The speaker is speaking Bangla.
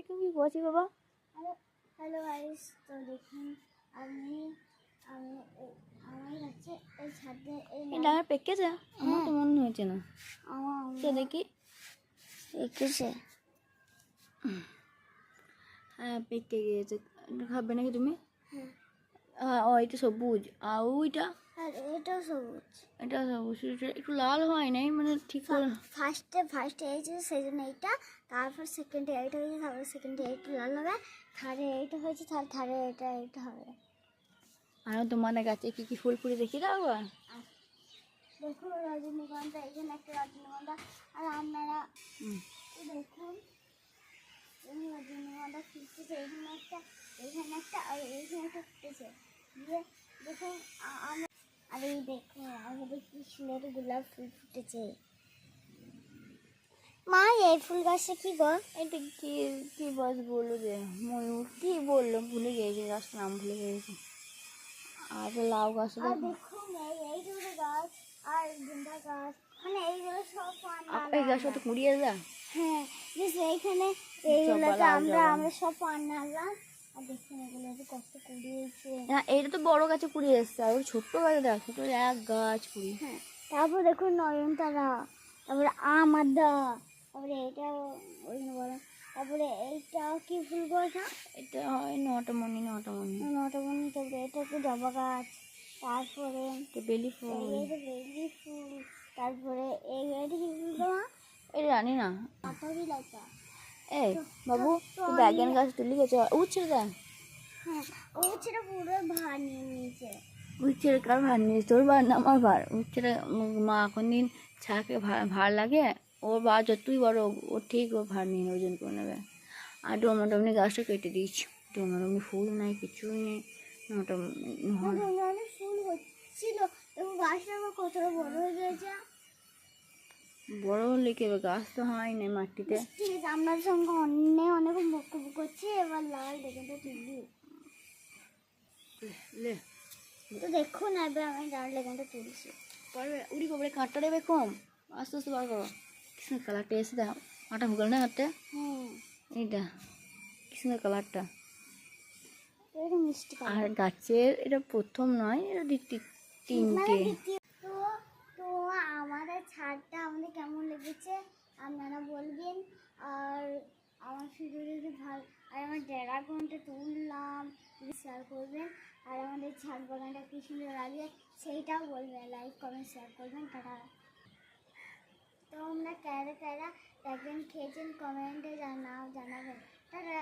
কি করছি বাবা? হ্যালো গাইস, তো দেখুন আমি আমি আমার হচ্ছে এই ছাদে এটা পেকেছে? আমার তো মনে হয়েছে না। আমার দেখি এঁকেছে। হ্যাঁ পেকে গিয়েছে। খাবে নাকি তুমি? হ্যাঁ, ও এটা সবুজ, আর ওইটা আর এটাও সবুজ। এটা সবুজ, একটু লাল হয় নাই মানে ঠিক করে। ফার্স্টে এই যে সেই জন্য এইটা, তারপর সেকেন্ডে এইটা হয়েছে, তারপর সেকেন্ডে এইটা লাল হবে, থার্ডে এইটা হয়েছে, থার্ডে এটা হবে। আর তোমাদের গাছে কি কি ফুল ফুলে দেখি দাও। দেখুন রজনীগন্ধা, এখানে একটা রজনীগন্ধা, আর আপনারা দেখুন রজনীগন্ধা ফুটতেছে, এখানে একটা আর এইখানে একটা ফুটেছে। দিয়ে দেখুন আমরা আর এই দেখুন আমাদের কি সুন্দর গোলাপ ফুল ফুটেছে। মা এই ফুল গাছটা কি গো? এটা কি কি বস বললো যে ময়ূর কি বললো, ভুলে গিয়েছি গাছটার নাম, ভুলে গিয়েছি। আর লাউ গাছ আর দেখুন এই দুটো গাছ আর গেন্দা গাছ, মানে এইগুলো সব এই গাছটা তো কুড়িয়ে যা। হ্যাঁ এইখানে এইগুলোতে আমরা সব পান নাড়লাম। আর দেখুন এগুলো কত কুড়িয়েছে। না এটা তো বড় গাছে কুড়িয়ে এসছে, আর ওই ছোট্ট গাছে দেখ, ছোট এক গাছ কুড়ি। হ্যাঁ, তারপর দেখুন নয়নতারা, তারপরে আমাদা, তারপরে এটা ওই বলো, তারপরে এইটা কি ফুল বলছা? এটা হয় নটামণি। নটমনি, তারপরে এটা কি জবা গাছ, তারপরে বেলি ফুল, এইটা বেলি ফুল, তারপরে এইটা কি ফুল দেওয়া? এটা জানি না। পাতারি লতা। এই বাবু ব্যাগেন গাছ তুলি গেছে, উচ্ছে দেখ। হ্যাঁ, উচ্ছেটা পুরো ভার নিয়ে নিয়েছে। উচ্ছের কার ভার নিয়ে, তোর ভার না আমার ভার? উচ্ছেটা মা এখন দিন ছাকে ভার লাগে, ওর বা যতই বড় ও ঠিক ও ভার নিয়ে ওজন করে নেবে। আর ডোমাটমনি গাছটা কেটে দিয়েছি, ডোমাটমনি ফুল নাই, কিছুই নেই। অনেক ফুল হচ্ছিল এবং গাছটা আমার কতটা বড় হয়ে গেছে। বড় হলে কি হবে, গাছ তো হয় না মাটিতে। ঠিক আছে, আপনার সঙ্গে অনেক বক্তব্য করছি, এবার লাল ডেকেনটা তুলবি। লে তো দেখুন এবার আমি লাল ডেকেনটা তুলছি। পারবে উড়ি কবরে, কাঁটটা দেবে কম, আস্তে আস্তে বার করো। কি সুন্দর কালারটা এসে দাও, কাঁটা ভুগল না হাতে। হ্যাঁ, এইটা কি সুন্দর কালারটা। এটা মিষ্টি আর কালার। গাছের এটা প্রথম নয়, এটা তিনটে। তো তো আমাদের ছাদটা আমাদের কেমন লেগেছে আপনারা বলবেন। আর আমার ভিডিও যদি ভালো, আর আমার ড্রাগনটা তুললাম শেয়ার করবেন। আর আমাদের ছাদ বাগানটা কি সুন্দর লাগে সেইটাও বলবেন, লাইক কমেন্ট শেয়ার করবেন। টাটা। তো আমরা কারা ড্রাগন খেয়েছেন কমেন্টে জানাবেন। টাটা।